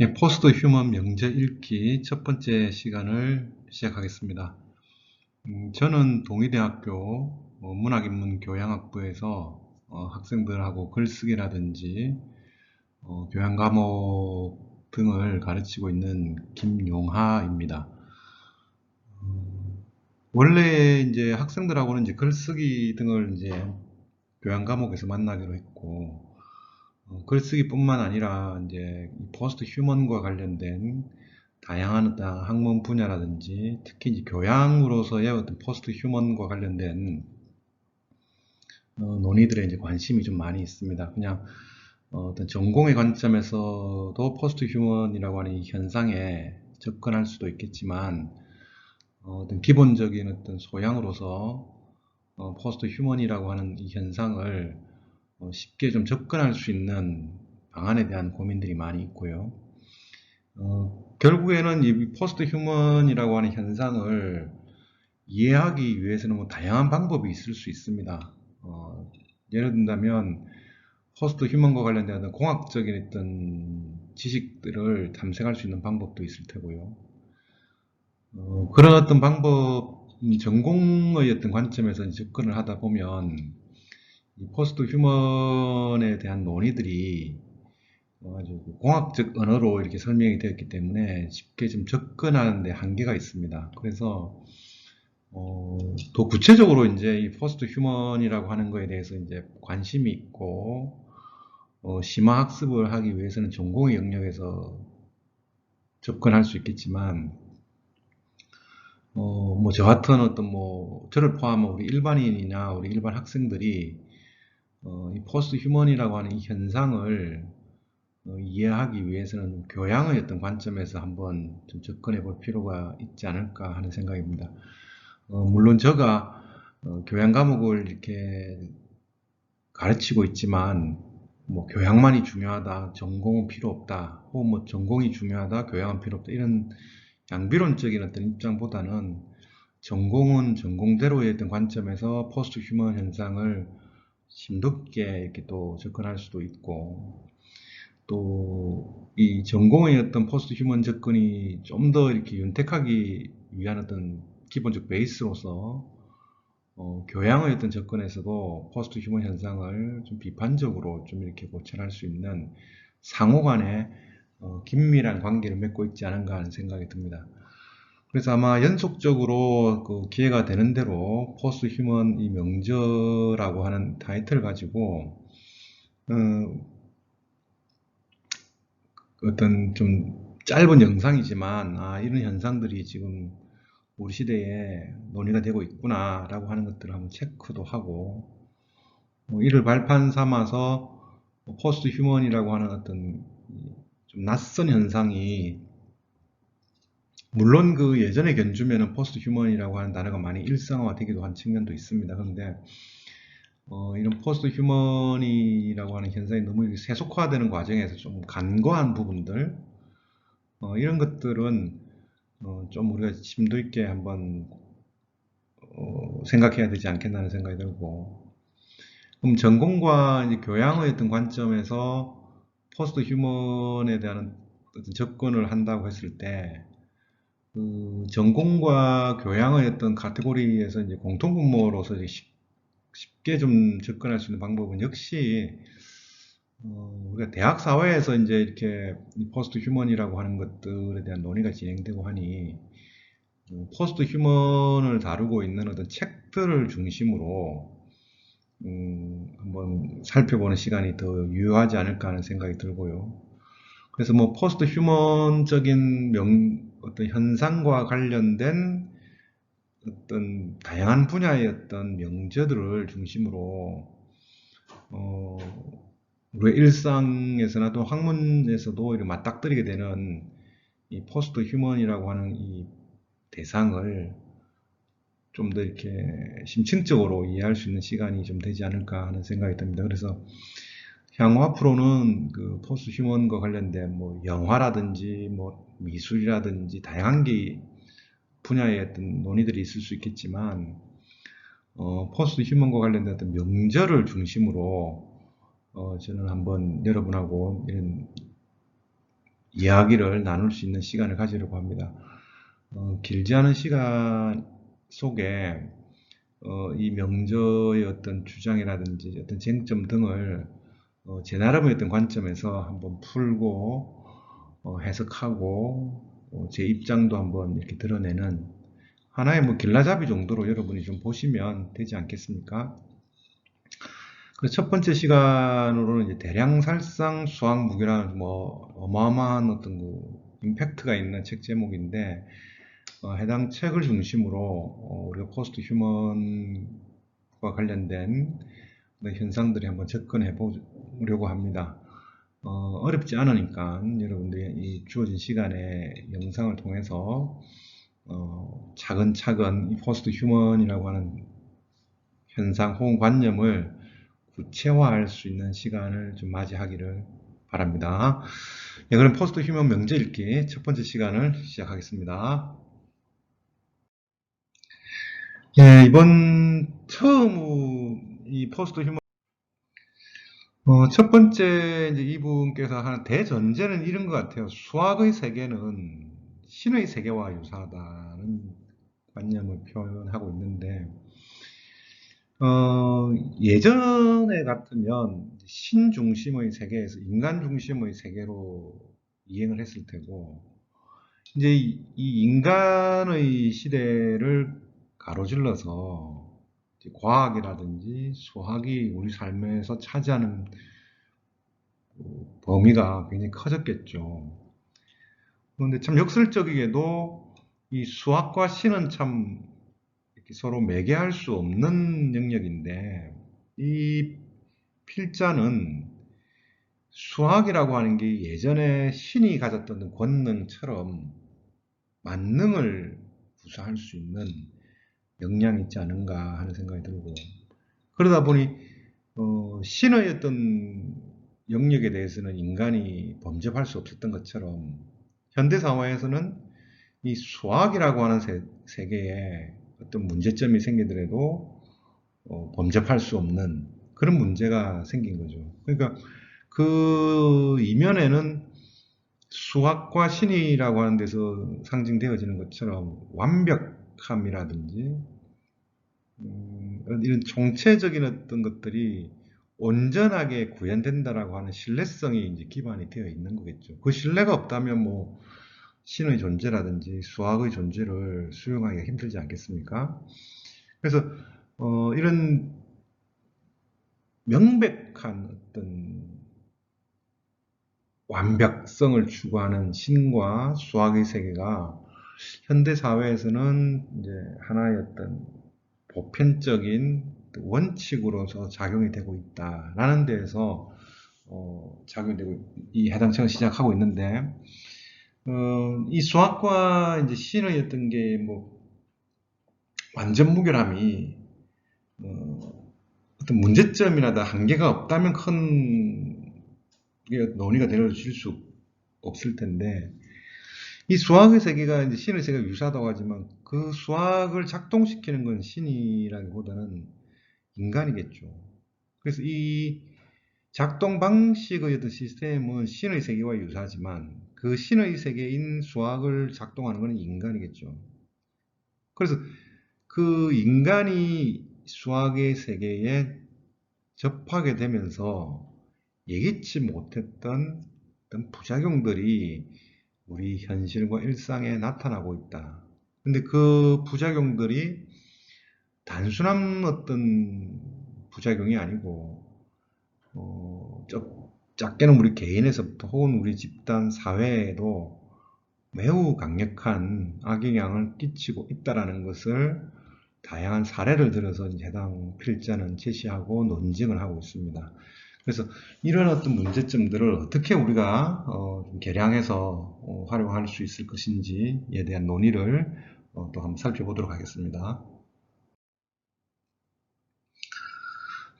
예, 포스트 휴먼 명제 읽기 첫 번째 시간을 시작하겠습니다. 저는 동의대학교 문학인문교양학부에서 학생들하고 글쓰기라든지 교양 과목 등을 가르치고 있는 김용하입니다. 원래 이제 학생들하고는 이제 글쓰기 등을 이제 교양 과목에서 만나기로 했고, 글쓰기뿐만 아니라 이제 이 포스트 휴먼과 관련된 다양한 어떤 학문 분야라든지 특히 이제 교양으로서의 어떤 포스트 휴먼과 관련된 논의들에 이제 관심이 좀 많이 있습니다. 그냥 어떤 전공의 관점에서도 포스트 휴먼이라고 하는 이 현상에 접근할 수도 있겠지만 어떤 기본적인 어떤 소양으로서 포스트 휴먼이라고 하는 이 현상을 쉽게 좀 접근할 수 있는 방안에 대한 고민들이 많이 있고요. 결국에는 이 포스트 휴먼이라고 하는 현상을 이해하기 위해서는 뭐 다양한 방법이 있을 수 있습니다. 예를 든다면 포스트 휴먼과 관련된 어떤 공학적인 어떤 지식들을 탐색할 수 있는 방법도 있을 테고요. 그런 어떤 방법, 전공의 어떤 관점에서 접근을 하다 보면 이 포스트 휴먼에 대한 논의들이 아주 공학적 언어로 이렇게 설명이 되었기 때문에 쉽게 좀 접근하는 데 한계가 있습니다. 그래서 더 구체적으로 이제 이 포스트 휴먼이라고 하는 거에 대해서 이제 관심이 있고 심화 학습을 하기 위해서는 전공의 영역에서 접근할 수 있겠지만 뭐 저 같은 어떤 뭐 저를 포함한 우리 일반인이나 우리 일반 학생들이 이 포스트 휴먼이라고 하는 이 현상을 이해하기 위해서는 교양의 어떤 관점에서 한번 좀 접근해 볼 필요가 있지 않을까 하는 생각입니다. 물론 제가 교양 과목을 이렇게 가르치고 있지만 뭐 교양만이 중요하다, 전공은 필요 없다, 혹은 뭐 전공이 중요하다, 교양은 필요 없다 이런 양비론적인 어떤 입장보다는 전공은 전공대로의 어떤 관점에서 포스트 휴먼 현상을 심도있게 이렇게 또 접근할 수도 있고 또 이 전공의 어떤 포스트 휴먼 접근이 좀 더 이렇게 윤택하기 위한 어떤 기본적 베이스로서 교양의 어떤 접근에서도 포스트 휴먼 현상을 좀 비판적으로 좀 이렇게 고찰할 수 있는 상호 간의 긴밀한 관계를 맺고 있지 않은가 하는 생각이 듭니다. 그래서 아마 연속적으로 그 기회가 되는 대로 포스트 휴먼 이 명저라고 하는 타이틀을 가지고 어떤 좀 짧은 영상이지만 이런 현상들이 지금 우리 시대에 논의가 되고 있구나라고 하는 것들을 한번 체크도 하고 이를 발판 삼아서 포스트 휴먼이라고 하는 어떤 좀 낯선 현상이 물론 그 예전에 견주면은 포스트 휴먼이라고 하는 단어가 많이 일상화 되기도 한 측면도 있습니다. 그런데 이런 포스트 휴먼이라고 하는 현상이 너무 세속화되는 과정에서 좀 간과한 부분들 이런 것들은 좀 우리가 심도 있게 한번 생각해야 되지 않겠나는 생각이 들고 그럼 전공과 이제 교양의 어떤 관점에서 포스트 휴먼에 대한 어떤 접근을 한다고 했을 때 그 전공과 교양의 어떤 카테고리에서 이제 공통분모로서 이제 쉽게 좀 접근할 수 있는 방법은 역시 우리가 대학 사회에서 이제 이렇게 포스트 휴먼이라고 하는 것들에 대한 논의가 진행되고 하니 포스트 휴먼을 다루고 있는 어떤 책들을 중심으로 한번 살펴보는 시간이 더 유효하지 않을까 하는 생각이 들고요. 그래서 뭐 포스트 휴먼적인 어떤 현상과 관련된 어떤 다양한 분야의 어떤 명제들을 중심으로 어, 우리의 일상에서나 또 학문에서도 이렇게 맞닥뜨리게 되는 이 포스트 휴먼이라고 하는 이 대상을 좀 더 이렇게 심층적으로 이해할 수 있는 시간이 좀 되지 않을까 하는 생각이 듭니다. 그래서 향후 앞으로는 그 포스트 휴먼과 관련된 뭐 영화라든지 뭐 미술이라든지 다양한 게 분야의 어떤 논의들이 있을 수 있겠지만 포스트 휴먼과 관련된 어떤 명절을 중심으로 저는 한번 여러분하고 이런 이야기를 나눌 수 있는 시간을 가지려고 합니다. 길지 않은 시간 속에 이 명저의 어떤 주장이라든지 어떤 쟁점 등을 제 나름의 어떤 관점에서 한번 풀고 해석하고 제 입장도 한번 이렇게 드러내는 하나의 뭐 길라잡이 정도로 여러분이 좀 보시면 되지 않겠습니까? 그래서 첫 번째 시간으로는 이제 대량살상 수학무기라는 뭐 어마어마한 어떤 그 임팩트가 있는 책 제목인데 해당 책을 중심으로 우리가 포스트 휴먼과 관련된 현상들이 한번 접근해 보려고 합니다. 어렵지 않으니까 여러분들이 이 주어진 시간에 영상을 통해서 차근차근 이 포스트 휴먼이라고 하는 현상 혹은 관념을 구체화할 수 있는 시간을 좀 맞이하기를 바랍니다. 네, 그럼 포스트 휴먼 명제 읽기 첫 번째 시간을 시작하겠습니다. 예, 이번 처음 이 포스트 휴먼 첫 번째 이제 이분께서 하는 대전제는 이런 것 같아요. 수학의 세계는 신의 세계와 유사하다는 관념을 표현하고 있는데 예전에 같으면 신 중심의 세계에서 인간 중심의 세계로 이행을 했을 테고 이제 이 인간의 시대를 가로질러서 과학이라든지 수학이 우리 삶에서 차지하는 범위가 굉장히 커졌겠죠. 그런데 참 역설적이게도 이 수학과 신은 참 이렇게 서로 매개할 수 없는 영역인데 이 필자는 수학이라고 하는 게 예전에 신이 가졌던 권능처럼 만능을 구사할 수 있는 역량이 있지 않은가 하는 생각이 들고 그러다 보니 신의 어떤 영역에 대해서는 인간이 범접할 수 없었던 것처럼 현대 사회에서는 이 수학이라고 하는 세계에 어떤 문제점이 생기더라도 범접할 수 없는 그런 문제가 생긴 거죠. 그러니까 그 이면에는 수학과 신이라고 하는 데서 상징되어지는 것처럼 완벽함이라든지 이런 총체적인 어떤 것들이 온전하게 구현된다라고 하는 신뢰성이 이제 기반이 되어 있는 거겠죠. 그 신뢰가 없다면 뭐 신의 존재라든지 수학의 존재를 수용하기가 힘들지 않겠습니까? 그래서 이런 명백한 어떤 완벽성을 추구하는 신과 수학의 세계가 현대 사회에서는 이제 하나의 어떤 보편적인 원칙으로서 작용이 되고 있다라는 데에서 작용이 되고 이 해당 책을 시작하고 있는데 이 수학과 이제 신의 어떤 게 뭐 완전 무결함이 어떤 문제점이나 한계가 없다면 큰 논의가 되어질 수 없을 텐데 이 수학의 세계가 이제 신의 세계가 유사하다고 하지만 그 수학을 작동시키는 건 신이라기보다는 인간이겠죠. 그래서 이 작동 방식의 어떤 시스템은 신의 세계와 유사하지만 그 신의 세계인 수학을 작동하는 건 인간이겠죠. 그래서 그 인간이 수학의 세계에 접하게 되면서 예기치 못했던 어떤 부작용들이 우리 현실과 일상에 나타나고 있다. 근데 그 부작용들이 단순한 어떤 부작용이 아니고, 작게는 우리 개인에서부터 혹은 우리 집단 사회에도 매우 강력한 악영향을 끼치고 있다라는 것을 다양한 사례를 들어서 해당 필자는 제시하고 논증을 하고 있습니다. 그래서 이런 어떤 문제점들을 어떻게 우리가 좀 개량해서 활용할 수 있을 것인지에 대한 논의를 또 한번 살펴보도록 하겠습니다.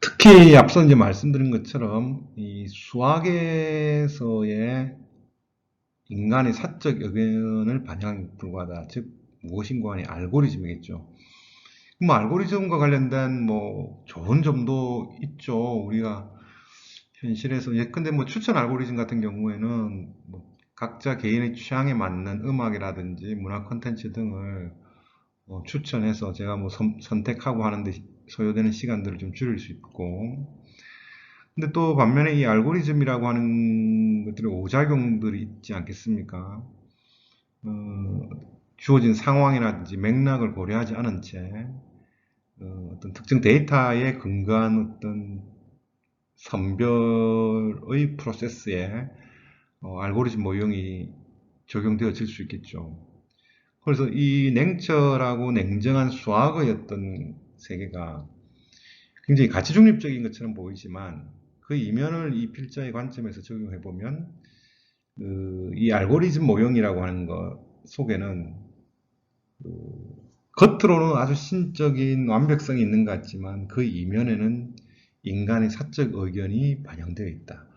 특히 앞서 이제 말씀드린 것처럼 이 수학에서의 인간의 사적 의견을 반영에 불과하다. 즉 무엇인가 하니 알고리즘이겠죠. 뭐 알고리즘과 관련된 뭐 좋은 점도 있죠. 우리가 현실에서 예컨대 뭐 추천 알고리즘 같은 경우에는 뭐 각자 개인의 취향에 맞는 음악이라든지 문화 콘텐츠 등을 추천해서 제가 뭐 선택하고 하는데 소요되는 시간들을 좀 줄일 수 있고, 근데 또 반면에 이 알고리즘이라고 하는 것들의 오작용들이 있지 않겠습니까? 어, 주어진 상황이라든지 맥락을 고려하지 않은 채 어떤 특정 데이터에 근거한 어떤 선별의 프로세스에 알고리즘 모형이 적용되어질 수 있겠죠. 그래서 이 냉철하고 냉정한 수학의 어떤 세계가 굉장히 가치 중립적인 것처럼 보이지만 그 이면을 이 필자의 관점에서 적용해 보면 이 알고리즘 모형이라고 하는 것 속에는 겉으로는 아주 신적인 완벽성이 있는 것 같지만 그 이면에는 인간의 사적 의견이 반영되어 있다.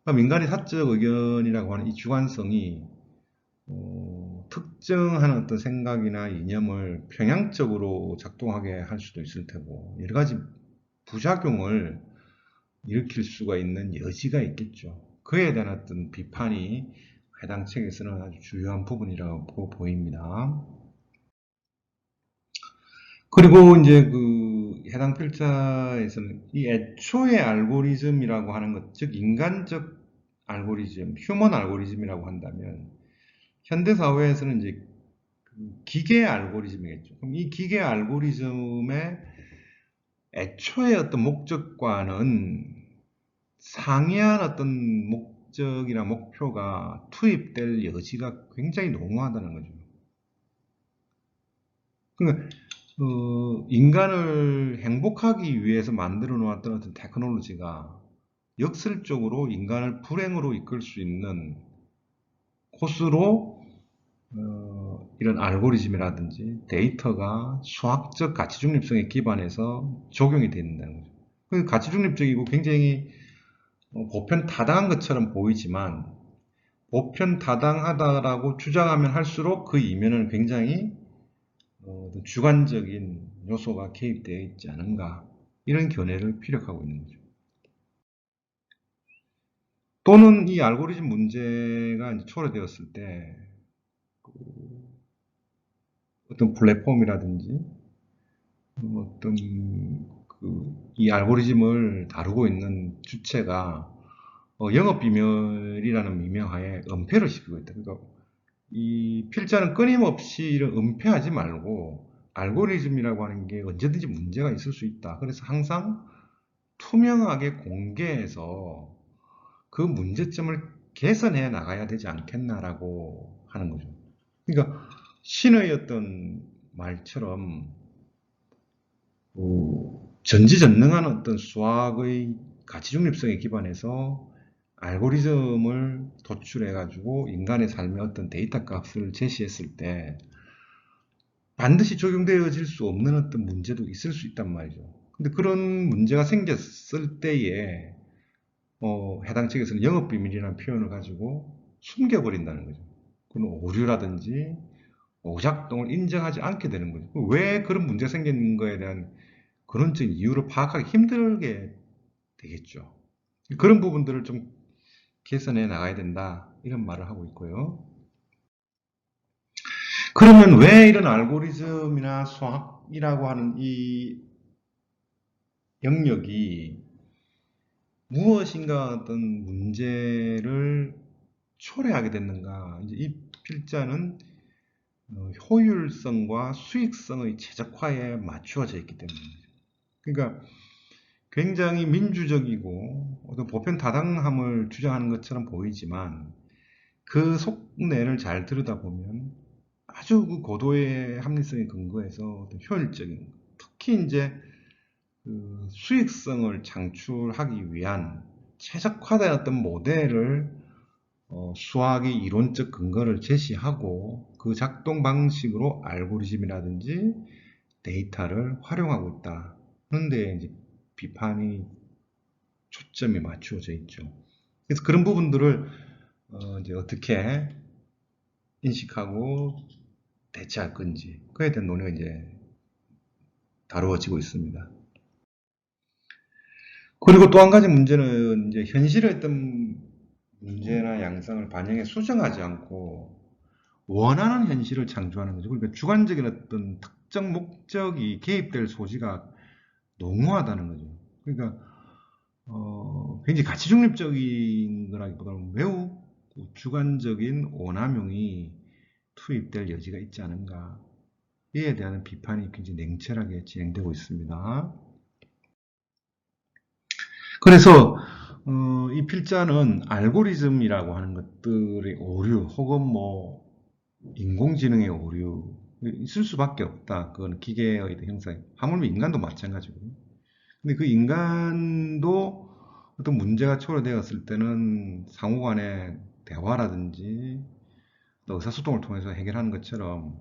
그럼 인간의 사적 의견이라고 하는 이 주관성이 특정한 어떤 생각이나 이념을 평양적으로 작동하게 할 수도 있을 테고 여러 가지 부작용을 일으킬 수가 있는 여지가 있겠죠. 그에 대한 어떤 비판이 해당 책에서는 아주 주요한 부분이라고 보입니다. 그리고 이제 그 해당 필자에서는 이 애초의 알고리즘이라고 하는 것, 즉 인간적 알고리즘, 휴먼 알고리즘이라고 한다면 현대 사회에서는 이제 기계 알고리즘이겠죠. 그럼 이 기계 알고리즘의 애초의 어떤 목적과는 상이한 어떤 목적이나 목표가 투입될 여지가 굉장히 농후하다는 거죠. 그러니까 인간을 행복하기 위해서 만들어 놓았던 어떤 테크놀로지가 역설적으로 인간을 불행으로 이끌 수 있는 코스로 이런 알고리즘이라든지 데이터가 수학적 가치 중립성에 기반해서 적용이 된다는 거죠. 그 가치 중립적이고 굉장히 보편 타당한 것처럼 보이지만 보편 타당하다라고 주장하면 할수록 그 이면은 굉장히 주관적인 요소가 개입되어 있지 않은가 이런 견해를 피력하고 있는 거죠. 또는 이 알고리즘 문제가 이제 초래되었을 때 어떤 플랫폼이라든지 어떤 이 알고리즘을 다루고 있는 주체가 영업 비밀이라는 미명하에 은폐를 시키고 있다. 그러니까 이 필자는 끊임없이 이런 은폐하지 말고 알고리즘이라고 하는 게 언제든지 문제가 있을 수 있다. 그래서 항상 투명하게 공개해서 그 문제점을 개선해 나가야 되지 않겠나라고 하는 거죠. 그러니까 신의 어떤 말처럼 전지전능한 어떤 수학의 가치 중립성에 기반해서 알고리즘을 도출해가지고 인간의 삶의 어떤 데이터 값을 제시했을 때 반드시 적용되어질 수 없는 어떤 문제도 있을 수 있단 말이죠. 근데 그런 문제가 생겼을 때에 해당 책에서는 영업비밀이라는 표현을 가지고 숨겨버린다는 거죠. 그건 오류라든지 오작동을 인정하지 않게 되는 거죠. 왜 그런 문제가 생긴 거에 대한 근원적인 이유를 파악하기 힘들게 되겠죠. 그런 부분들을 좀 개선해 나가야 된다. 이런 말을 하고 있고요. 그러면 왜 이런 알고리즘이나 수학이라고 하는 이 영역이 무엇인가 어떤 문제를 초래하게 됐는가? 이제 이 필자는 효율성과 수익성의 최적화에 맞추어져 있기 때문입니다. 그러니까 굉장히 민주적이고 어떤 보편 타당함을 주장하는 것처럼 보이지만 그 속내를 잘 들여다보면 아주 그 고도의 합리성에 근거해서 어떤 효율적인, 특히 이제 그 수익성을 창출하기 위한 최적화된 어떤 모델을 수학의 이론적 근거를 제시하고 그 작동 방식으로 알고리즘이라든지 데이터를 활용하고 있다. 그런데 이제 비판이 초점이 맞추어져 있죠. 그래서 그런 부분들을 이제 어떻게 인식하고 대체할 건지 그에 대한 논의가 이제 다루어지고 있습니다. 그리고 또 한 가지 문제는 이제 현실의 어떤 문제나 양상을 반영해 수정하지 않고 원하는 현실을 창조하는 거죠. 그러니까 주관적인 어떤 특정 목적이 개입될 소지가 농후하다는 거죠. 그러니까 굉장히 가치 중립적인 거라기보다는 매우 주관적인 오남용이 투입될 여지가 있지 않은가. 이에 대한 비판이 굉장히 냉철하게 진행되고 있습니다. 그래서 이 필자는 알고리즘이라고 하는 것들의 오류 혹은 뭐 인공지능의 오류 있을 수밖에 없다. 그건 기계의 형상. 하물며 인간도 마찬가지고. 근데 그 인간도 어떤 문제가 초래되었을 때는 상호 간의 대화라든지 또 의사소통을 통해서 해결하는 것처럼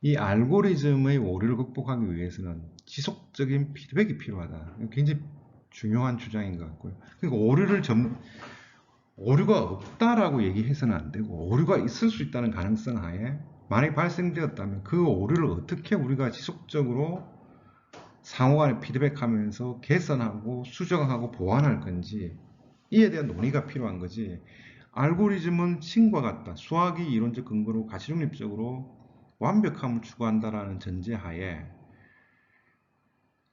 이 알고리즘의 오류를 극복하기 위해서는 지속적인 피드백이 필요하다. 굉장히 중요한 주장인 것 같고요. 그러니까 오류가 없다라고 얘기해서는 안 되고 오류가 있을 수 있다는 가능성 하에 만약에 발생되었다면 그 오류를 어떻게 우리가 지속적으로 상호간에 피드백하면서 개선하고 수정하고 보완할 건지 이에 대한 논의가 필요한 거지. 알고리즘은 신과 같다. 수학이 이론적 근거로 가치중립적으로 완벽함을 추구한다라는 전제하에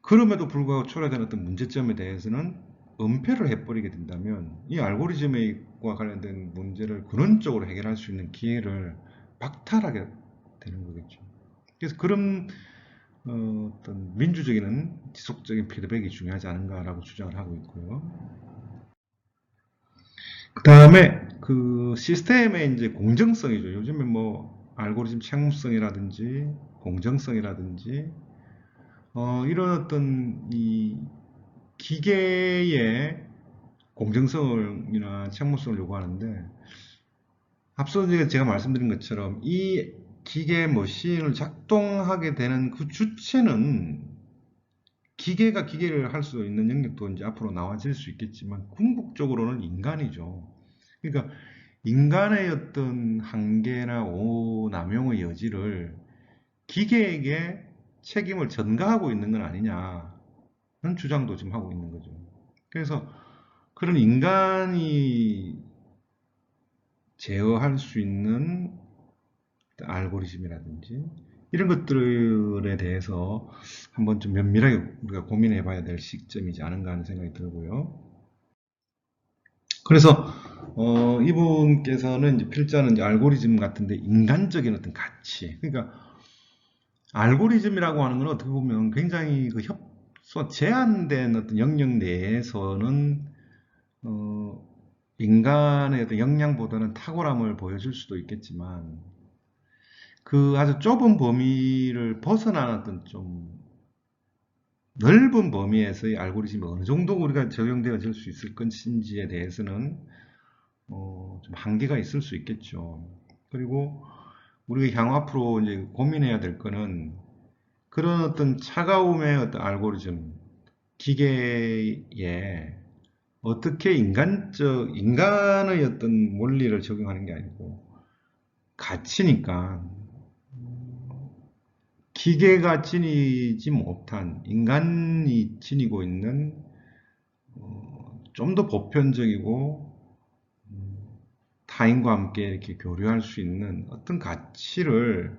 그럼에도 불구하고 초래된 어떤 문제점에 대해서는 은폐를 해버리게 된다면 이 알고리즘과 관련된 문제를 근원적으로 해결할 수 있는 기회를 박탈하게 되는 거겠죠. 그래서 그런 어떤 민주적인 지속적인 피드백이 중요하지 않은가라고 주장을 하고 있고요. 그 다음에 그 시스템의 이제 공정성이죠. 요즘에 뭐 알고리즘 책무성이라든지 공정성이라든지 이런 어떤 이 기계의 공정성이나 책무성을 요구하는데 앞서 제가 말씀드린 것처럼 이 기계 머신을 작동하게 되는 그 주체는 기계가 기계를 할 수 있는 영역도 이제 앞으로 나와질 수 있겠지만 궁극적으로는 인간이죠. 그러니까 인간의 어떤 한계나 오남용의 여지를 기계에게 책임을 전가하고 있는 건 아니냐는 주장도 지금 하고 있는 거죠. 그래서 그런 인간이 제어할 수 있는 알고리즘이라든지 이런 것들에 대해서 한번 좀 면밀하게 우리가 고민해 봐야 될 시점이지 않은가 하는 생각이 들고요. 그래서 이분께서는 이제 필자는 이제 알고리즘 같은데 인간적인 어떤 가치, 그러니까 알고리즘이라고 하는 건 어떻게 보면 굉장히 그 제한된 어떤 영역 내에서는 어, 인간의 어떤 역량보다는 탁월함을 보여줄 수도 있겠지만 그 아주 좁은 범위를 벗어나는 어떤 좀 넓은 범위에서의 알고리즘이 어느 정도 우리가 적용되어질 수 있을 것인지에 대해서는 좀 한계가 있을 수 있겠죠. 그리고 우리가 향후 앞으로 이제 고민해야 될 거는 그런 어떤 차가움의 어떤 알고리즘, 기계에 어떻게 인간의 어떤 원리를 적용하는 게 아니고 가치니까 기계가 지니지 못한 인간이 지니고 있는 좀 더 보편적이고 타인과 함께 이렇게 교류할 수 있는 어떤 가치를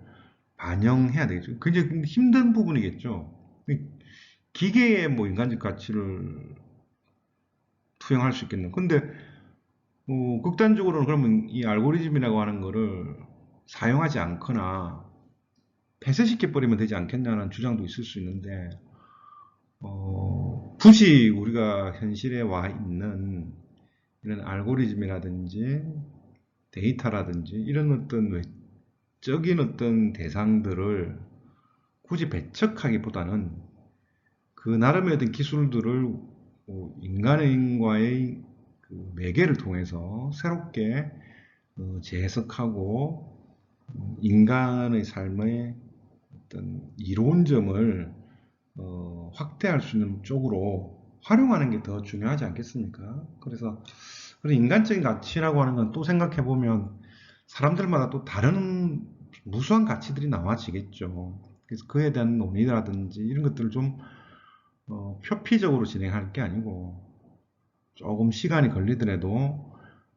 반영해야 되겠죠. 굉장히 힘든 부분이겠죠. 기계에 뭐 인간적 가치를 투영할 수 있겠는. 근데 극단적으로는 그러면 이 알고리즘이라고 하는 거를 사용하지 않거나 폐쇄시켜버리면 되지 않겠냐는 주장도 있을 수 있는데 굳이 우리가 현실에 와 있는 이런 알고리즘이라든지 데이터라든지 이런 어떤 외적인 어떤 대상들을 굳이 배척하기보다는 그 나름의 어떤 기술들을 인간과의 그 매개를 통해서 새롭게 재해석하고 인간의 삶의 어떤 이론점을 확대할 수 있는 쪽으로 활용하는 게 더 중요하지 않겠습니까? 그래서 인간적인 가치라고 하는 건 또 생각해 보면 사람들마다 또 다른 무수한 가치들이 나와지겠죠. 그래서 그에 대한 논의라든지 이런 것들을 좀 표피적으로 진행할 게 아니고 조금 시간이 걸리더라도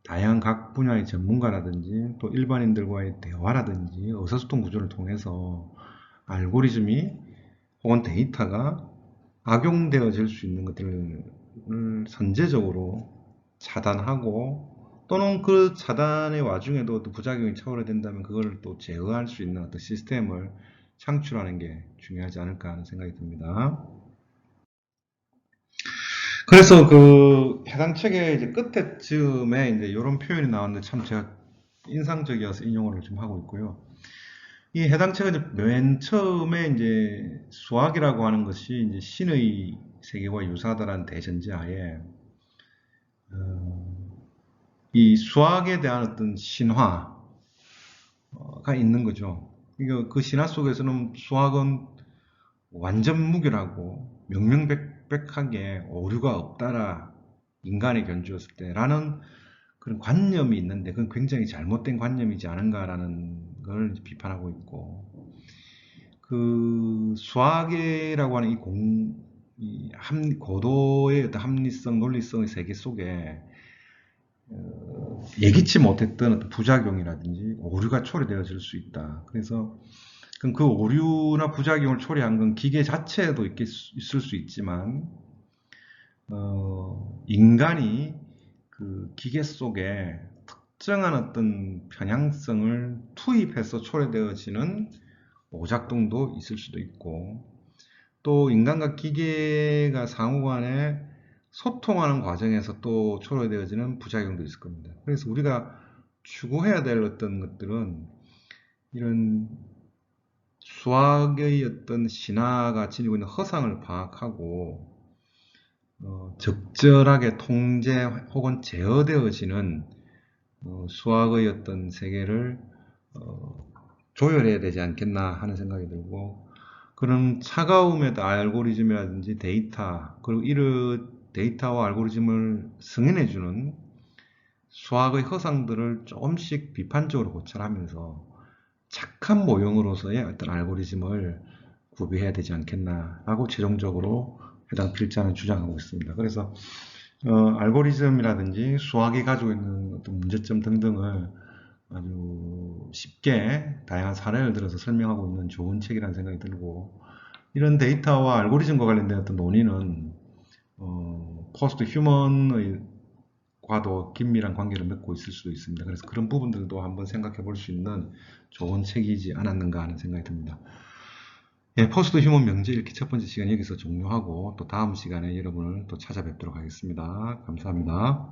다양한 각 분야의 전문가라든지 또 일반인들과의 대화라든지 의사소통 구조를 통해서 알고리즘이 혹은 데이터가 악용되어질 수 있는 것들을 선제적으로 차단하고 또는 그 차단의 와중에도 또 부작용이 초래된다면 그걸 또 제어할 수 있는 어떤 시스템을 창출하는 게 중요하지 않을까 하는 생각이 듭니다. 그래서 그 해당 책의 이제 끝에쯤에 이제 이런 표현이 나왔는데 참 제가 인상적이어서 인용을 좀 하고 있고요. 이 해당 책은 이제 맨 처음에 이제 수학이라고 하는 것이 이제 신의 세계와 유사하다는 대전제하에 이 수학에 대한 어떤 신화가 있는 거죠. 그러니까 그 신화 속에서는 수학은 완전 무결하고 명명백백하게 오류가 없다라 인간이 견주었을 때라는 그런 관념이 있는데 그건 굉장히 잘못된 관념이지 않은가라는 걸 비판하고 있고 그 수학이라고 하는 고도의 어떤 합리성, 논리성의 세계 속에 예기치 못했던 어떤 부작용이라든지 오류가 초래되어질 수 있다. 그래서 그럼 그 오류나 부작용을 초래한 건 기계 자체에도 있을 수 있지만 인간이 그 기계 속에 특정한 어떤 편향성을 투입해서 초래되어지는 오작동도 있을 수도 있고 또 인간과 기계가 상호간에 소통하는 과정에서 또 초래되어지는 부작용도 있을 겁니다. 그래서 우리가 추구해야 될 어떤 것들은 이런 수학의 어떤 신화가 지니고 있는 허상을 파악하고 적절하게 통제 혹은 제어되어지는 수학의 어떤 세계를 조율해야 되지 않겠나 하는 생각이 들고 그런 차가움에도 알고리즘이라든지 데이터 그리고 이런 데이터와 알고리즘을 승인해주는 수학의 허상들을 조금씩 비판적으로 고찰하면서 착한 모형으로서의 어떤 알고리즘을 구비해야 되지 않겠나라고 최종적으로 해당 필자는 주장하고 있습니다. 그래서 알고리즘이라든지 수학이 가지고 있는 어떤 문제점 등등을 아주 쉽게 다양한 사례를 들어서 설명하고 있는 좋은 책이라는 생각이 들고 이런 데이터와 알고리즘과 관련된 어떤 논의는 포스트 휴먼의 과도 긴밀한 관계를 맺고 있을 수도 있습니다. 그래서 그런 부분들도 한번 생각해 볼 수 있는 좋은 책이지 않았는가 하는 생각이 듭니다. 예, 포스트 휴먼 명제 읽기 첫 번째 시간 여기서 종료하고 또 다음 시간에 여러분을 또 찾아뵙도록 하겠습니다. 감사합니다.